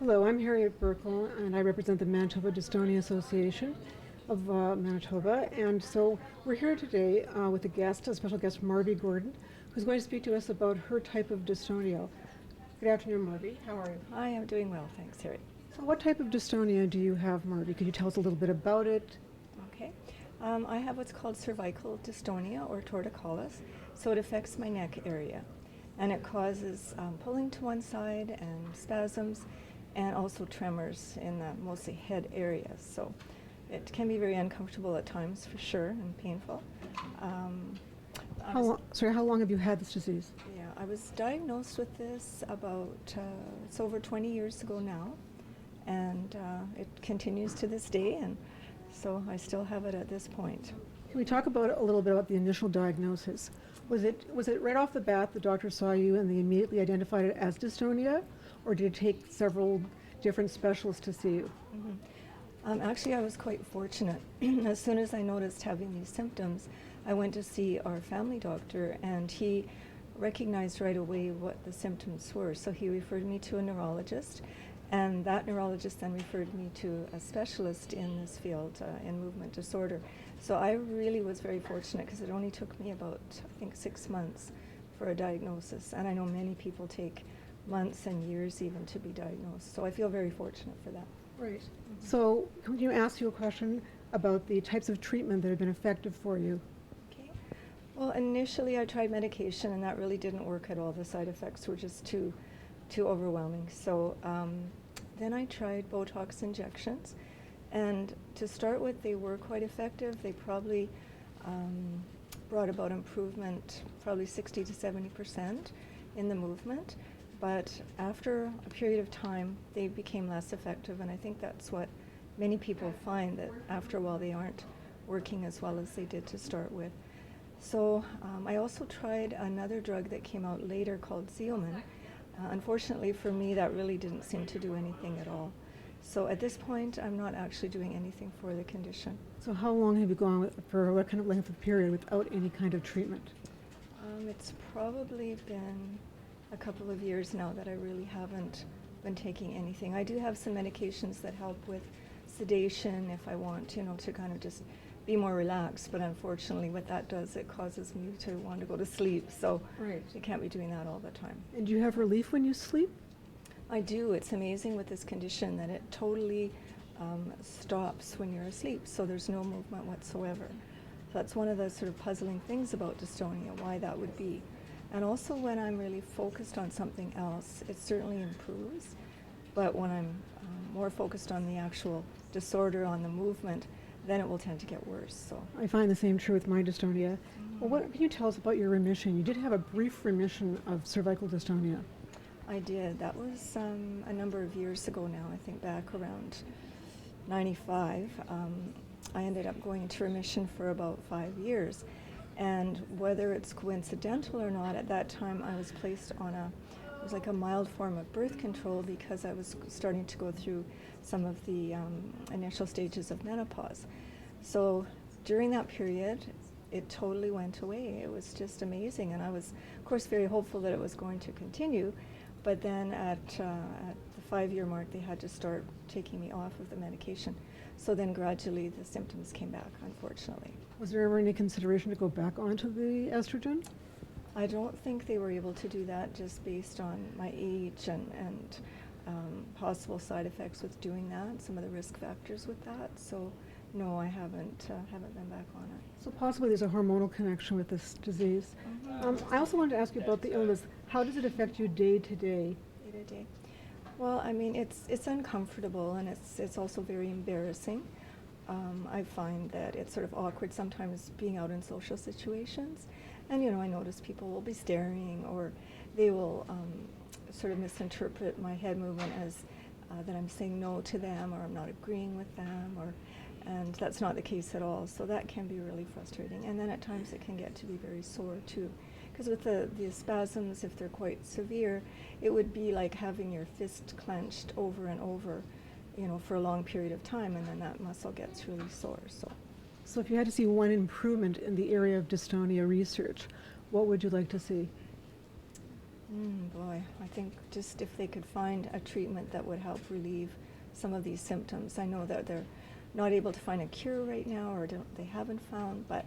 Hello, I'm Harriet Berkal, and I represent the Manitoba Dystonia Association of Manitoba. And so we're here today with a special guest, Marvie Gordon, who's going to speak to us about her type of dystonia. Good afternoon, Marvie. How are you? I am doing well, thanks, Harry. So what type of dystonia do you have, Marvie? Could you tell us a little bit about it? Okay. I have what's called cervical dystonia or torticollis, so it affects my neck area. And it causes pulling to one side and spasms and also tremors in the mostly head area. So it can be very uncomfortable at times for sure and painful. How long have you had this disease? Yeah, I was diagnosed with this about, it's over 20 years ago now, and it continues to this day, and so I still have it at this point. Can we talk about a little bit about the initial diagnosis? Was it right off the bat the doctor saw you and they immediately identified it as dystonia, or did it take several different specialists to see you? Actually, I was quite fortunate. As soon as I noticed having these symptoms, I went to see our family doctor, and he recognized right away what the symptoms were. So he referred me to a neurologist, and that neurologist then referred me to a specialist in this field, in movement disorder. So I really was very fortunate because it only took me about, I think, 6 months for a diagnosis. And I know many people take months and years even to be diagnosed. So I feel very fortunate for that. Right. So can you ask you a question about the types of treatment that have been effective for you? Okay. Well, initially I tried medication, and that really didn't work at all. The side effects were just too overwhelming. So then I tried Botox injections, and to start with, they were quite effective. They probably brought about improvement, probably 60 to 70% in the movement. But after a period of time, they became less effective, and I think that's what many people find, that after a while they aren't working as well as they did to start with. So I also tried another drug that came out later called Xeomin. Unfortunately for me, that really didn't seem to do anything at all. So at this point, I'm not actually doing anything for the condition. So how long have you gone for what kind of length of period without any kind of treatment? It's probably been a couple of years now that I really haven't been taking anything. I do have some medications that help with sedation if I want, to kind of just be more relaxed, but unfortunately what that does, it causes me to want to go to sleep, so Right. I can't be doing that all the time. And do you have relief when you sleep? I do. It's amazing with this condition that it totally stops when you're asleep, so there's no movement whatsoever. So that's one of the sort of puzzling things about dystonia, why that would be. And also when I'm really focused on something else, it certainly improves. But when I'm more focused on the actual disorder, on the movement, then it will tend to get worse. So I find the same true with my dystonia. Well, what can you tell us about your remission? You did have a brief remission of cervical dystonia. I did. That was a number of years ago now, I think back around 95. I ended up going into remission for about 5 years. And whether it's coincidental or not, at that time I was placed on it was like a mild form of birth control because I was starting to go through some of the initial stages of menopause. So during that period, it totally went away. It was just amazing, and I was, of course, very hopeful that it was going to continue. But then at the 5-year mark, they had to start taking me off of the medication. So then gradually the symptoms came back, unfortunately. Was there ever any consideration to go back onto the estrogen? I don't think they were able to do that just based on my age and possible side effects with doing that, some of the risk factors with that. So no, I haven't been back on it. So possibly there's a hormonal connection with this disease. I also wanted to ask you about the illness. How does it affect you day to day? Day to day. Well, I mean, it's uncomfortable, and it's also very embarrassing. I find that it's sort of awkward sometimes being out in social situations, and I notice people will be staring, or they will sort of misinterpret my head movement as that I'm saying no to them, or I'm not agreeing with them, and that's not the case at all. So that can be really frustrating, and then at times it can get to be very sore too. Because with the spasms, if they're quite severe, it would be like having your fist clenched over and over, for a long period of time, and then that muscle gets really sore. So if you had to see one improvement in the area of dystonia research, what would you like to see? Boy, I think just if they could find a treatment that would help relieve some of these symptoms. I know that they're not able to find a cure right now, or they haven't found, but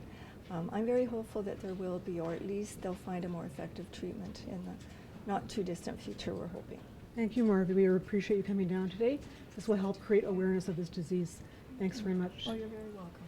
I'm very hopeful that there will be, or at least they'll find a more effective treatment in the not too distant future, we're hoping. Thank you, Marvie. We appreciate you coming down today. This will help create awareness of this disease. Thanks very much. Oh, you're very welcome.